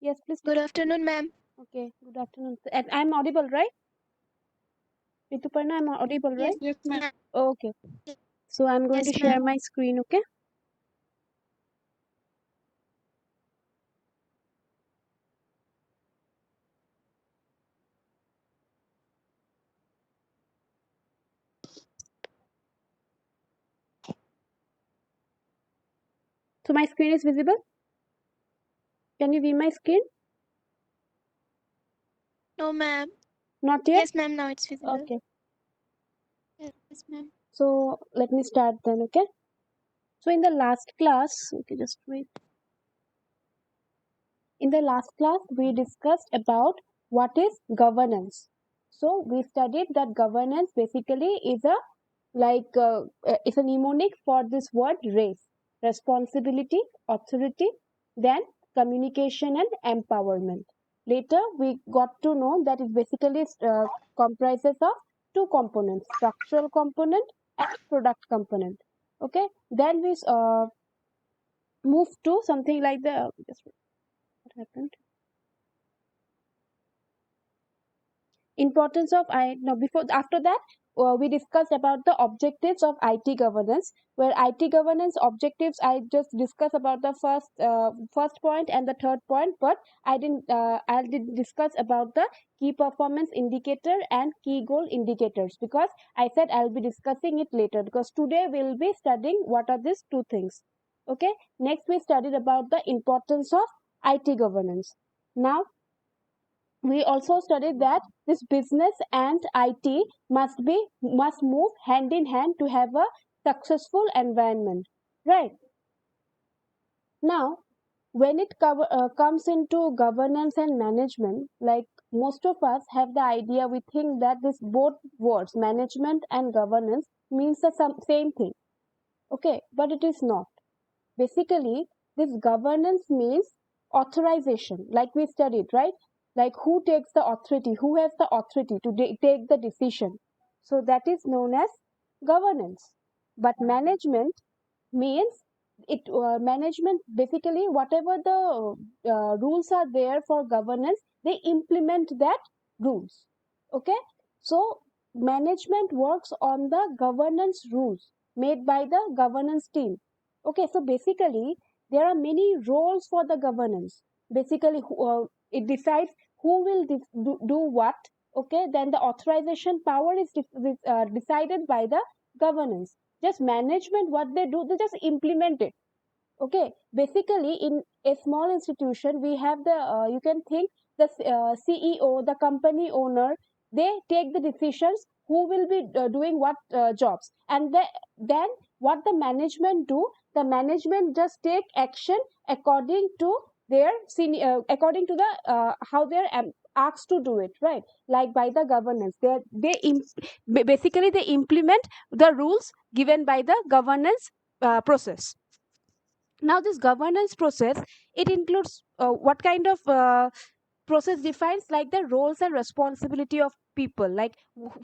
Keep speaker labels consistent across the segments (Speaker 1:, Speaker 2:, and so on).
Speaker 1: Yes, please.
Speaker 2: Good afternoon, ma'am.
Speaker 1: Okay, good afternoon. And I'm audible, right? Rituparna, I'm audible,
Speaker 2: Yes,
Speaker 1: right?
Speaker 2: yes, ma'am.
Speaker 1: Okay. So I'm going to
Speaker 2: Yes,
Speaker 1: share
Speaker 2: ma'am.
Speaker 1: my screen, okay? So my screen is visible? Can you view my screen?
Speaker 2: No, ma'am.
Speaker 1: Not yet?
Speaker 2: Yes, ma'am. Now it's visible.
Speaker 1: Okay.
Speaker 2: Yes, ma'am.
Speaker 1: So let me start then, okay? So in the last class, okay, just wait. In the last class, we discussed about what is governance. So we studied that governance basically is a it's a mnemonic for this word race, responsibility, authority, then communication and empowerment. Later, we got to know that it basically comprises of two components: structural component and product component. Okay, then we move to something like the just what happened importance of I no before after that we discussed about the objectives of IT governance, where IT governance objectives I just discussed about the first point and the third point, but I did discuss about the key performance indicator and key goal indicators, because I said I'll be discussing it later, because today we'll be studying what are these two things. Okay, next we studied about the importance of IT governance. Now we also studied that this business and IT must move hand in hand to have a successful environment, right? Now, when it comes into governance and management, like most of us have the idea, we think that this both words, management and governance, means the same thing. Okay, but it is not. Basically, this governance means authorization, like we studied, right? Like who takes the authority, who has the authority to take the decision. So that is known as governance. But management means management basically whatever the rules are there for governance, they implement that rules. Okay, so management works on the governance rules made by the governance team. Okay, so basically there are many roles for the governance. Basically it decides who will do what. Okay, then the authorization power is decided by the governance. Just management, what they do, they just implement it. Okay, basically in a small institution we have the you can think the CEO, the company owner, they take the decisions who will be doing what jobs, and then what the management do, the management just take action according to their according to the how they're asked to do it, right? Like by the governance, basically they implement the rules given by the governance process. Now this governance process, it includes what kind of process defines like the roles and responsibility of people, like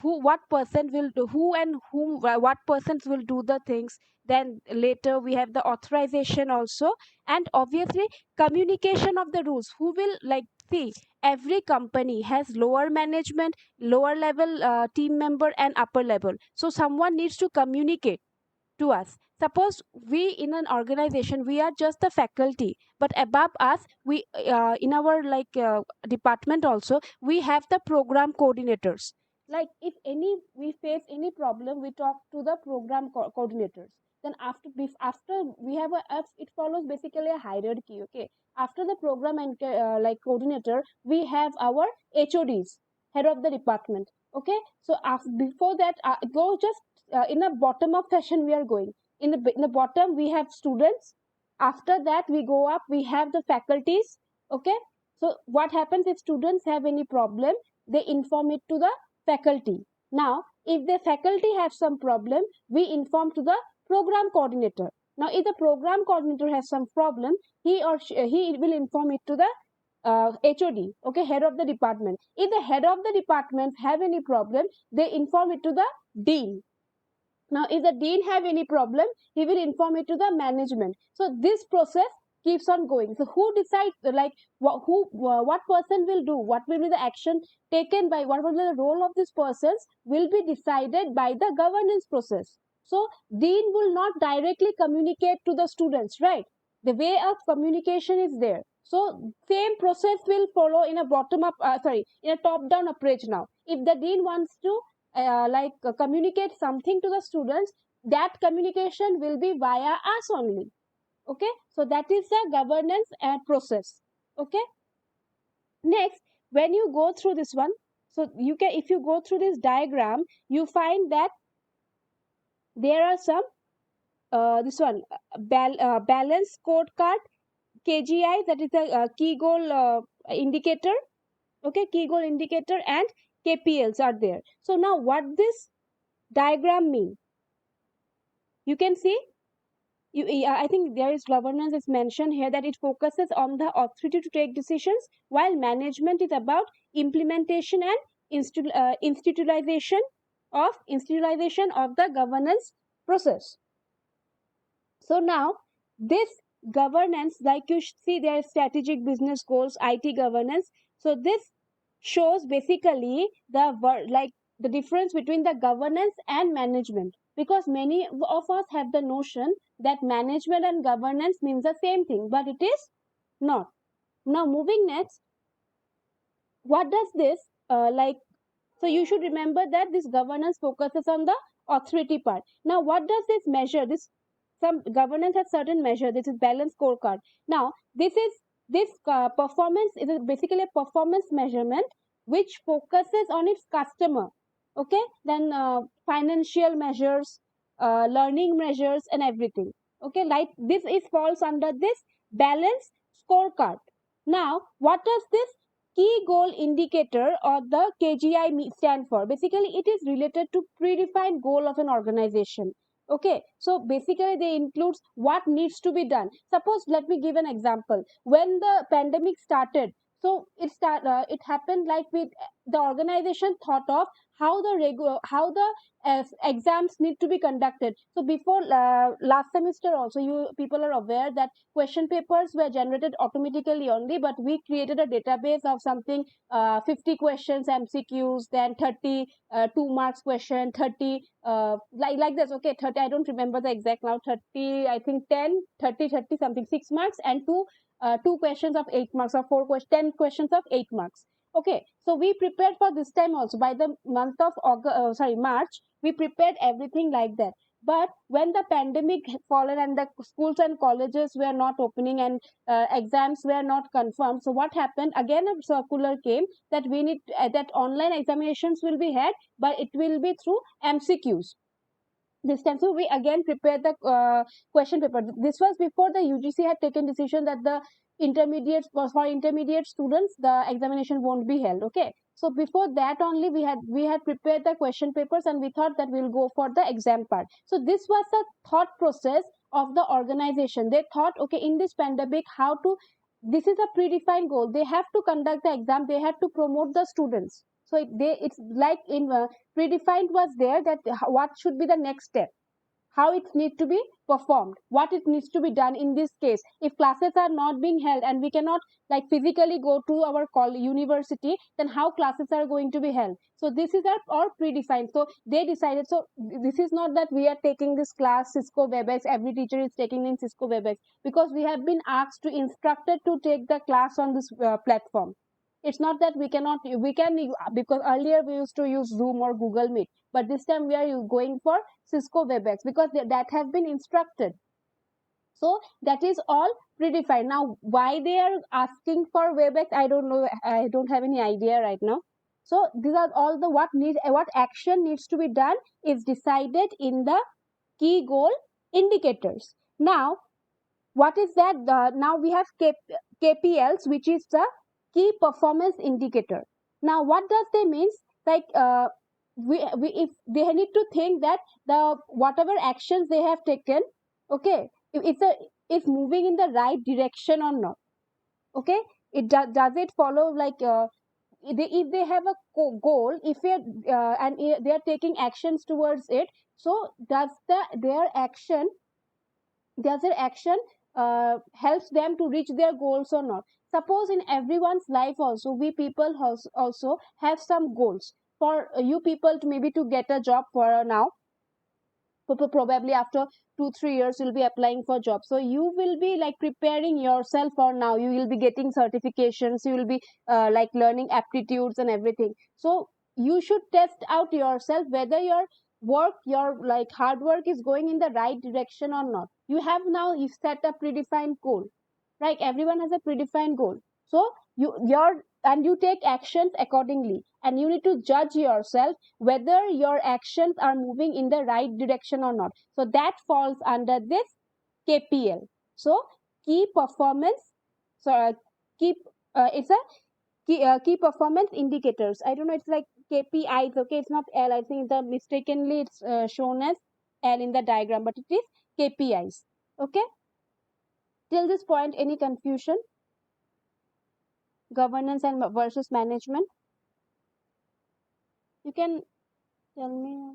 Speaker 1: who what person will do, who and whom what persons will do the things. Then later we have the authorization also, and obviously communication of the rules, who will like see, every company has lower management, lower level team member and upper level, so someone needs to communicate to us. Suppose we in an organization, we are just the faculty, but above us we in our department also we have the program coordinators. Like if any we face any problem, we talk to the program coordinators. Then after we have it follows basically a hierarchy. Okay, after the program and coordinator, we have our HODs, head of the department. Okay, so before that go just in a bottom up fashion we are going. In the bottom we have students. After that we go up, we have the faculties. Okay, so what happens if students have any problem, they inform it to the faculty. Now if the faculty have some problem, we inform to the program coordinator. Now if the program coordinator has some problem, he will inform it to the HOD, okay, head of the department. If the head of the department have any problem, they inform it to the dean. Now if the dean have any problem, he will inform it to the management. So this process keeps on going. So who decides, like what person will do, what will be the action taken by, what will be the role of these persons will be decided by the governance process. So dean will not directly communicate to the students, right? The way of communication is there. So same process will follow in a bottom up, in a top down approach. Now if the dean wants to communicate something to the students, that communication will be via us only. Okay, so that is the governance process. Okay, next, when you go through this one, so you can, if you go through this diagram, you find that there are some this one balance scorecard, KGI, that is a key goal indicator. Okay, key goal indicator and KPLs are there. So now what this diagram mean, you can see, I think there is governance is mentioned here, that it focuses on the authority to take decisions, while management is about implementation and institutionalization of the governance process. So now this governance, like you see, there are strategic business goals, IT governance. So this shows basically the difference between the governance and management, because many of us have the notion that management and governance means the same thing, but it is not. Now moving next, what does this so you should remember that this governance focuses on the authority part. Now what does this measure? This, some governance has certain measure. This is balance scorecard. Now this performance is basically a performance measurement which focuses on its customer. Okay, then financial measures, learning measures and everything. Okay, like this is falls under this balance scorecard. Now what does this key goal indicator or the KGI stand for? Basically it is related to predefined goal of an organization. Okay, so basically they includes what needs to be done. Suppose, let me give an example. When the pandemic started, so it happened like with the organization thought of how the exams need to be conducted. So before last semester also, you people are aware that question papers were generated automatically only, but we created a database of something 50 questions MCQs, then 30 2 marks question, 30 like this. Okay, 30, I don't remember the exact now, 30, I think 10, 30, 30 something 6 marks, and two questions of 8 marks, or 10 questions of 8 marks. Okay, so we prepared for this time also. By the month of March, we prepared everything like that. But when the pandemic fallen and the schools and colleges were not opening and exams were not confirmed, so what happened, again a circular came that we need that online examinations will be had, but it will be through MCQs this time. So we again prepared the question paper. This was before the UGC had taken decision that the for intermediate students the examination won't be held. Okay, so before that only we had prepared the question papers, and we thought that we'll go for the exam part. So this was the thought process of the organization. They thought, okay, in this pandemic, how to, this is a predefined goal, they have to conduct the exam, they have to promote the students. So it's like in predefined was there that what should be the next step, how it needs to be performed, what it needs to be done in this case if classes are not being held and we cannot like physically go to our university, then how classes are going to be held. So this is all predefined. So they decided, so this is not that we are taking this class Cisco WebEx, every teacher is taking in Cisco WebEx, because we have been asked to instructed to take the class on this platform. It's not that we cannot, we can, because earlier we used to use Zoom or Google Meet, but this time we are going for Cisco WebEx because that have been instructed. So that is all predefined. Now why they are asking for WebEx, I don't know, I don't have any idea right now. So these are all the what action needs to be done is decided in the key goal indicators. Now what is that? Now we have KPLs, which is the key performance indicator. Now what does they means? Like we if they need to think that the whatever actions they have taken, okay, if it's moving in the right direction or not. Okay, does it follow like if they have a goal, if and they are taking actions towards it, so does their action helps them to reach their goals or not. Suppose in everyone's life also, we people also have some goals. For you people to maybe to get a job for now, probably after 2 3 years you'll be applying for jobs, so you will be like preparing yourself for now. You will be getting certifications, you will be like learning aptitudes and everything. So you should test out yourself whether your work, your like hard work is going in the right direction or not. You have now you set a predefined goal, right? Everyone has a predefined goal. So you take actions accordingly, and you need to judge yourself whether your actions are moving in the right direction or not. So that falls under this KPL. So key performance. So keep it's a key performance indicators. I don't know. It's like KPIs. Okay, it's not L. I think the mistakenly it's shown as L in the diagram, but it is KPIs. Okay. Till this point, any confusion? Governance and versus management. You can tell me.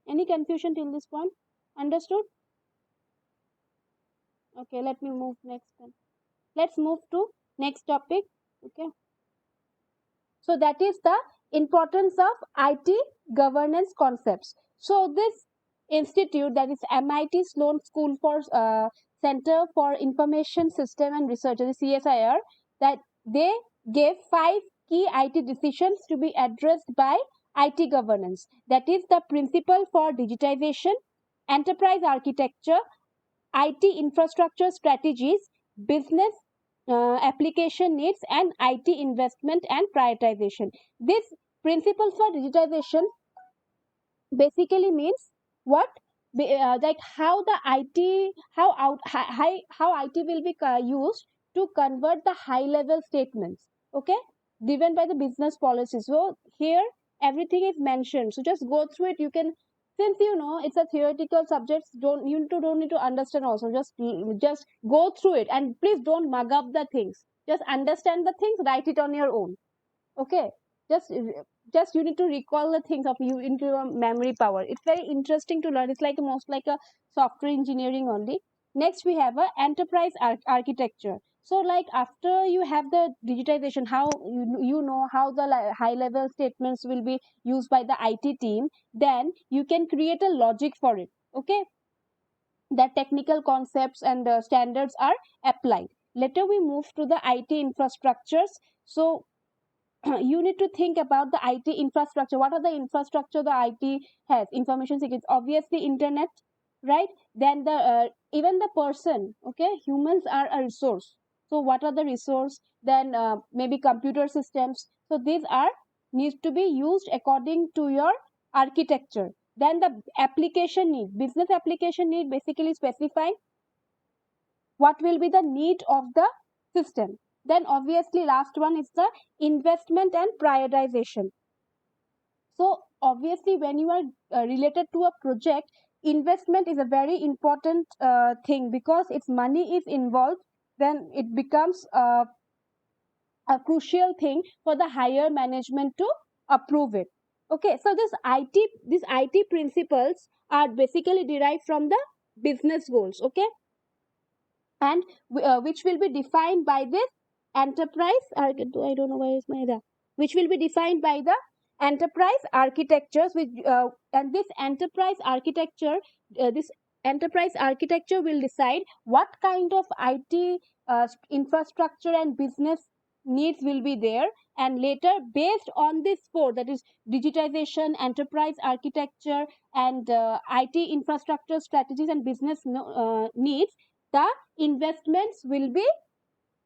Speaker 1: Any confusion till this point? Understood? Okay, let me move next then. Let's move to next topic. Okay. So that is the importance of IT governance concepts. So this institute, that is MIT Sloan School for Center for Information System and Research, the CSIR, that they gave 5 key IT decisions to be addressed by IT governance. That is the principle for digitization, enterprise architecture, IT infrastructure strategies, business application needs, and IT investment and prioritization. This principles for digitization basically means what? Like how the IT, how IT will be used to convert the high level statements, okay, given by the business policy. So here everything is mentioned. So just go through it. You can, since you know it's a theoretical subject, don't need to understand also. Just go through it, and please don't mug up the things. Just understand the things, write it on your own. Okay, just you need to recall the things of you into your memory power. It's very interesting to learn. It's like most like a software engineering only. Next we have a enterprise architecture. So like after you have the digitization, how you know how the high level statements will be used by the IT team, then you can create a logic for it. Okay, that technical concepts and standards are applied. Later we move to the IT infrastructures. So you need to think about the IT infrastructure. What are the infrastructure the IT has? Information security, obviously internet, right? Then the even the person, okay, humans are a resource. So what are the resource? Then maybe computer systems. So these are needs to be used according to your architecture. Then the application need, business application need basically specify what will be the need of the system. Then obviously last one is the investment and prioritization. So obviously when you are related to a project, investment is a very important thing, because if money is involved, then it becomes a crucial thing for the higher management to approve it. Okay, so these IT principles are basically derived from the business goals. Okay, and which will be defined by this enterprise. I don't know where is my the, which will be defined by the enterprise architectures. Which and this enterprise architecture will decide what kind of IT infrastructure and business needs will be there, and later based on this four, that is digitization, enterprise architecture, and IT infrastructure strategies and business needs, the investments will be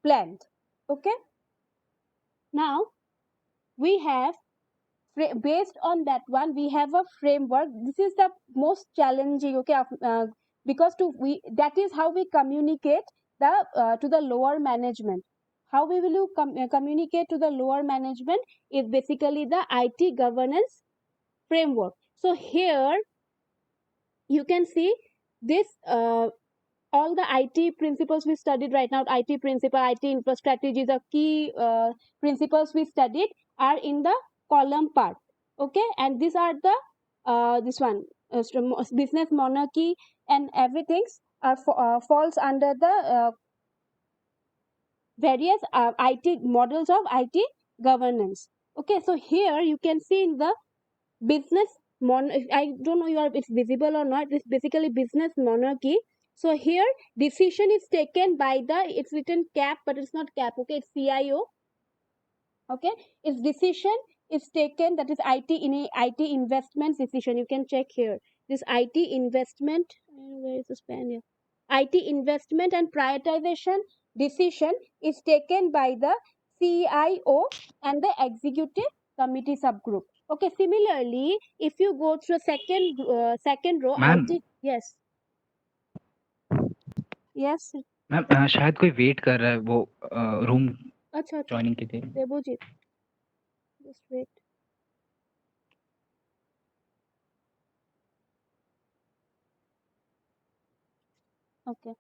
Speaker 1: planned. Okay, now we have based on that one, we have a framework. This is the most challenging, okay, because to we, that is how we communicate the to the lower management. How we will communicate to the lower management is basically the IT governance framework. So here you can see this all the IT principles we studied right now, IT principle, IT infra strategies, the key principles we studied are in the column part. Okay, and these are the this one. business monarchy and everything are falls under the various IT models of IT governance. Okay, so here you can see in the business I don't know you are it's visible or not. It's basically business monarchy. So here decision is taken by the it's written cap but it's not cap. Okay, it's CIO. Okay, its decision is taken that is IT in a IT investment decision. You can check here this IT investment. Where is the span here? IT investment and prioritization decision is taken by the CIO and the executive committee subgroup. Okay, similarly if you go through second row
Speaker 3: ma'am
Speaker 1: IT. Yes. Yes.
Speaker 3: Ma'am शायद कोई wait कर रहा है वो room
Speaker 1: अच्छा अच्छा
Speaker 3: joining के लिए।
Speaker 1: Devjit just wait. Okay.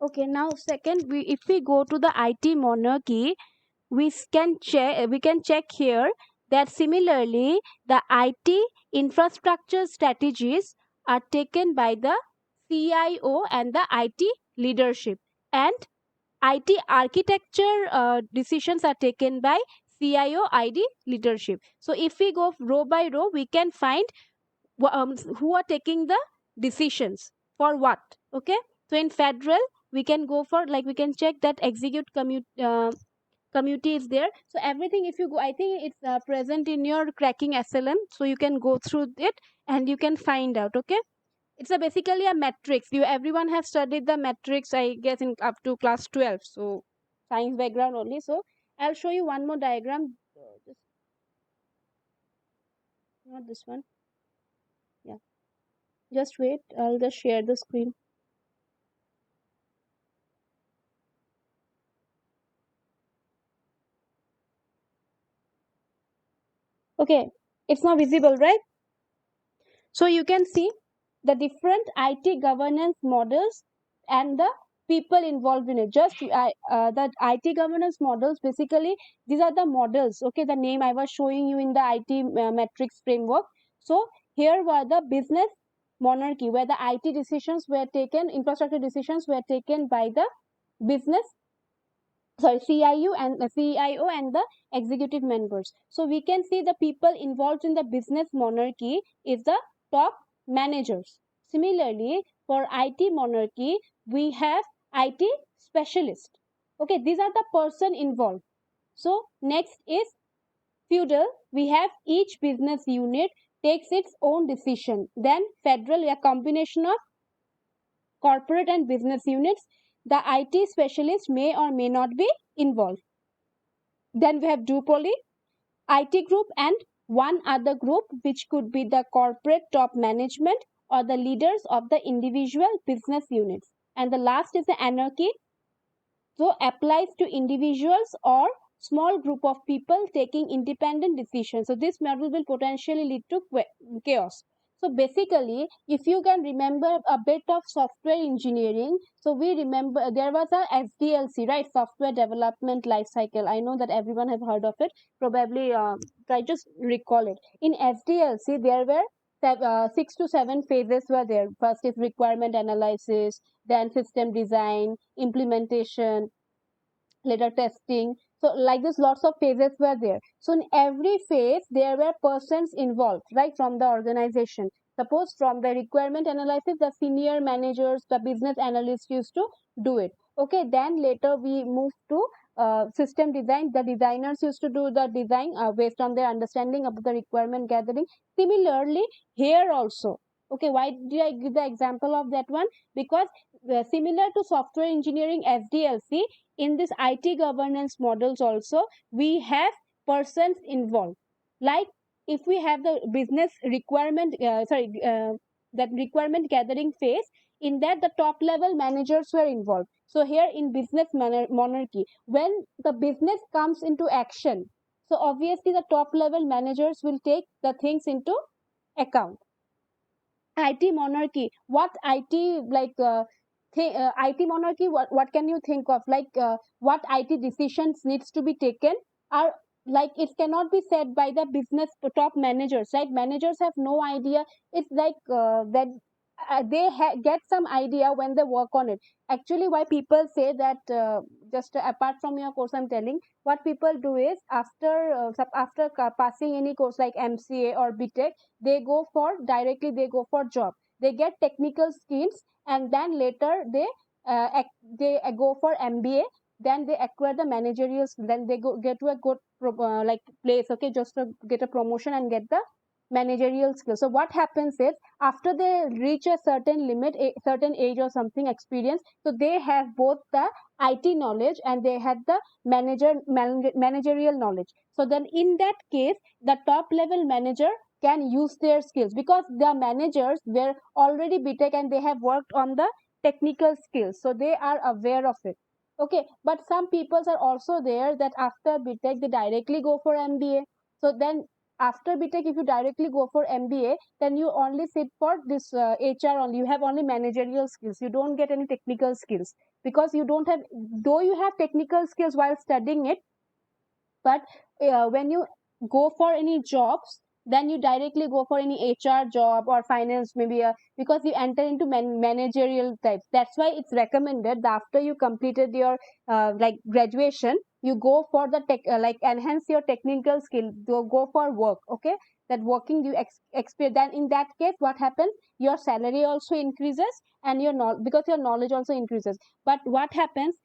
Speaker 1: Okay, now second, if we go to the IT monarchy, we can check here that similarly the IT infrastructure strategies are taken by the CIO and the IT leadership, and IT architecture decisions are taken by CIO ID leadership. So if we go row by row, we can find who are taking the decisions for what. Okay, so in federal we can go for like we can check that execute committee is there. So everything if you go I think it's present in your cracking SLN, so you can go through it and you can find out. Okay, it's a basically a matrix. You everyone has studied the matrix I guess in up to class 12, so science background only. So I'll show you one more diagram. Just not this one. Yeah, just wait, I'll just share the screen. Okay, it's not visible, right? So you can see the different IT governance models and the people involved in it. Just the IT governance models, basically these are the models. Okay, the name I was showing you in the IT metrics framework. So here were the business monarchy where the IT decisions were taken, infrastructure decisions were taken by the business, sorry, CIO and the executive members. So we can see the people involved in the business monarchy is the top managers. Similarly, for IT monarchy, we have IT specialist. Okay, these are the person involved. So next is feudal. We have each business unit takes its own decision. Then federal, a combination of corporate and business units. The IT specialist may or may not be involved. Then we have duopoly, IT group, and one other group, which could be the corporate top management or the leaders of the individual business units. And the last is the anarchy, so applies to individuals or small group of people taking independent decisions. So this model will potentially lead to chaos. So basically, if you can remember a bit of software engineering, so we remember there was a SDLC, right? Software Development Life Cycle. I know that everyone have heard of it. Probably try just recall it. In SDLC, there were 6 to 7 phases were there. First is requirement analysis, then system design, implementation, later testing. So like this lots of phases were there. So in every phase there were persons involved, right, from the organization. Suppose from the requirement analysis the senior managers, the business analysts used to do it. Okay, then later we moved to system design. The designers used to do the design based on their understanding of the requirement gathering. Similarly here also. Okay, why did I give the example of that one? Because similar to software engineering SDLC, in this IT governance models also we have persons involved. Like if we have the business requirement that requirement gathering phase, in that the top level managers were involved. So here in business monarchy, when the business comes into action, so obviously the top level managers will take the things into account. IT monarchy, what IT like IT monarchy, what can you think of, like what IT decisions needs to be taken are like it cannot be said by the business top managers, right? Managers have no idea. It's like that they get some idea when they work on it. Actually, why people say that, just apart from your course, I'm telling, what people do is after after passing any course like MCA or BTech, they go for directly, they go for job, they get technical skills, and then later they go for MBA, then they acquire the managerial skill, then they go get to a good like place, okay, just to get a promotion and get the managerial skill. So what happens is after they reach a certain limit, a certain age or something experience, so they have both the IT knowledge and they had the managerial knowledge. So then in that case, the top level manager can use their skills because the managers were already BTech and they have worked on the technical skills, so they are aware of it. Okay, but some peoples are also there that after BTech they directly go for MBA. So then after BTech, if you directly go for MBA, then you only sit for this HR only. You have only managerial skills. You don't get any technical skills because you don't have, though you have technical skills while studying it, but when you go for any jobs, then you directly go for any HR job or finance, maybe because you enter into managerial types. That's why it's recommended that after you completed your like graduation, you go for the tech, like enhance your technical skill, go for work. Okay, that working you experience. Then in that case, what happens? Your salary also increases, and your because your knowledge also increases. But what happens?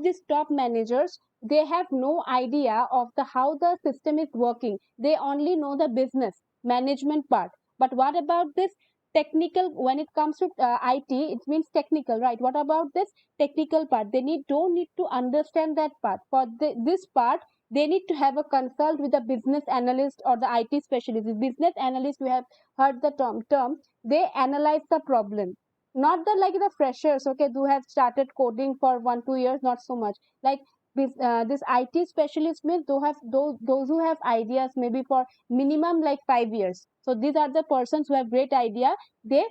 Speaker 1: These top managers, they have no idea of the how the system is working. They only know the business management part. But what about this technical? When it comes to IT, it means technical, right? What about this technical part? They don't need to understand that part. For this part, they need to have a consult with the business analyst or the IT specialist. The business analyst, we have heard the term, they analyze the problem, not the like the freshers, okay, who have started coding for 1 2 years, not so much. Like this IT specialist means those who have ideas maybe for minimum like 5 years. So these are the persons who have great idea. They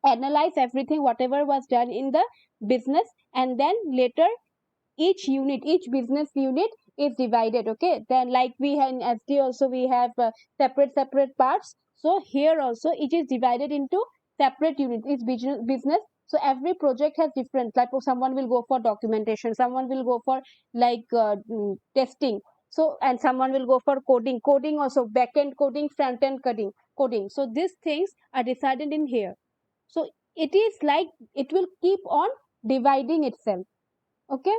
Speaker 1: analyze everything whatever was done in the business, and then later each business unit is divided. Okay, then like we have in SD also, we have separate parts. So here also it is divided into separate units, each business. So every project has different, like someone will go for documentation, someone will go for like testing, so and someone will go for coding also, back end coding, front end coding. So these things are decided in here. So it is like it will keep on dividing itself. Okay,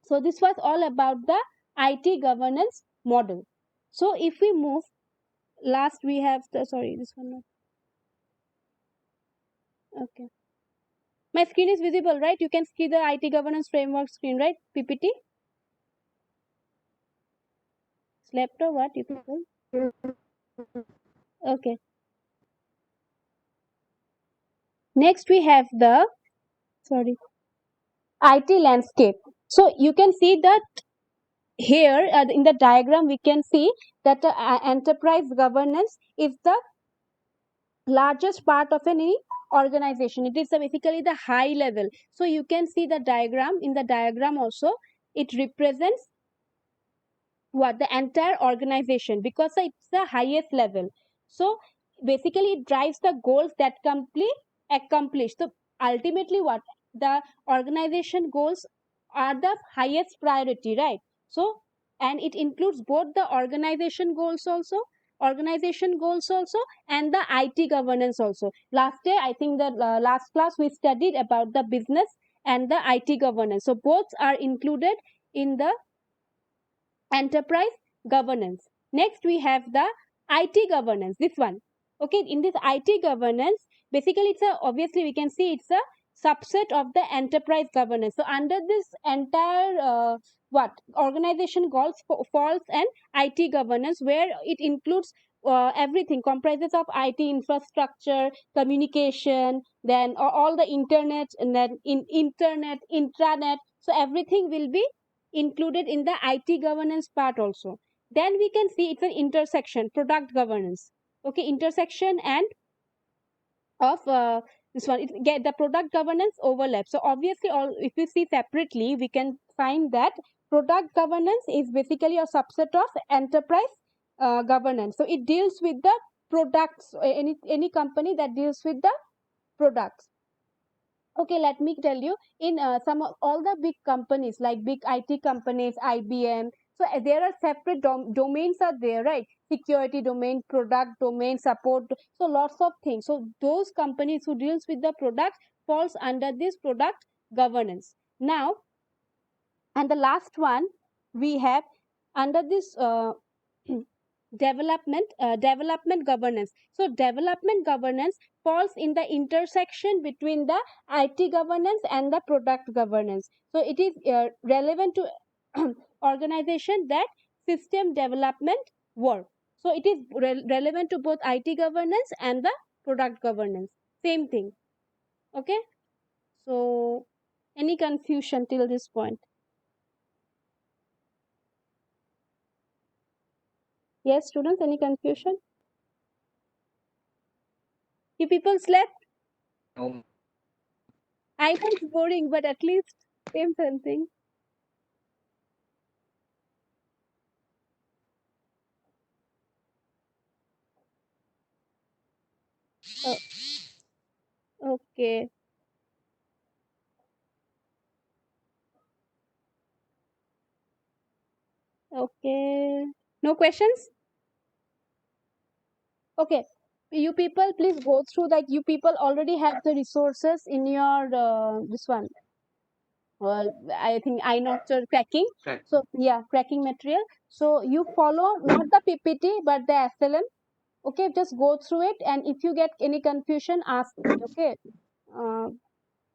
Speaker 1: so this was all about the IT governance model. So if we move, last we have the, sorry, this one. Okay. My screen is visible, right? You can see the IT governance framework screen, right? PPT? Slept or what, you people? Okay. Next we have the, sorry, IT landscape. So you can see that here in the diagram, we can see that enterprise governance is the largest part of any organization. It is basically the high level. So you can see the diagram. In the diagram also, it represents what the entire organization, because it's the highest level. So basically it drives the goals that complete accomplished. So ultimately what the organization goals are the highest priority, right? So and it includes both the organization goals also and the IT governance also. Last day, I think the last class we studied about the business and the IT governance. So both are included in the enterprise governance. Next, we have the IT governance. This one, okay. In this IT governance, basically, it's a, obviously we can see it's a subset of the enterprise governance. So under this entire what organization goals falls and IT governance, where it includes everything, comprises of IT infrastructure, communication, then all the internet, and then internet, intranet. So everything will be included in the IT governance part also. Then we can see it's an intersection, product governance. Okay, intersection and of this one, it get the product governance overlap. So obviously, all if we see separately, we can find that product governance is basically a subset of enterprise governance. So it deals with the products, any company that deals with the products. Okay, let me tell you, in all the big companies like big IT companies, IBM, so there are separate domains are there, right? Security domain, product domain, support, so lots of things. So those companies who deals with the product falls under this product governance. Now, and the last one we have under this development governance. So development governance falls in the intersection between the IT governance and the product governance. So it is relevant to organization that system development work. So it is relevant to both IT governance and the product governance. Same thing. Okay. So any confusion till this point? Yes, students, any confusion? You people slept?
Speaker 3: No.
Speaker 1: I know it's boring, but at least same something. Oh, okay. Okay. No questions? Okay. You people, please go through that. You people already have the resources in your this one. Well, I think I not cracking.
Speaker 3: Right.
Speaker 1: So yeah, cracking material. So you follow not the PPT but the SLM. Okay, just go through it, and if you get any confusion, ask me. Okay. Uh,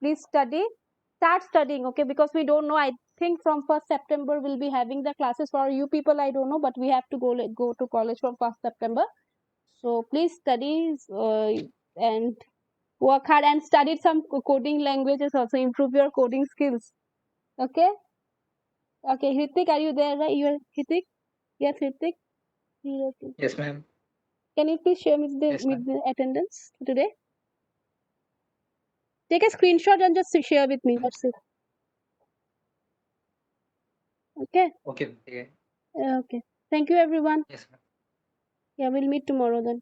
Speaker 1: please start studying, okay, because we don't know. I think from 1st September we'll be having the classes. For you people, I don't know, but we have to go to college from 1st September. So please study and work hard, and study some coding languages also, improve your coding skills. Okay. Okay, Hrithik, are you there? Right? You are Hrithik? Yes, Hrithik.
Speaker 3: Yes, ma'am.
Speaker 1: Can you please share with
Speaker 3: Yes, ma'am.
Speaker 1: the attendance today? Take a screenshot and just share with me. That's it. Okay.
Speaker 3: Okay. Okay.
Speaker 1: Okay. Thank you, everyone.
Speaker 3: Yes, ma'am.
Speaker 1: Yeah, we'll meet tomorrow then.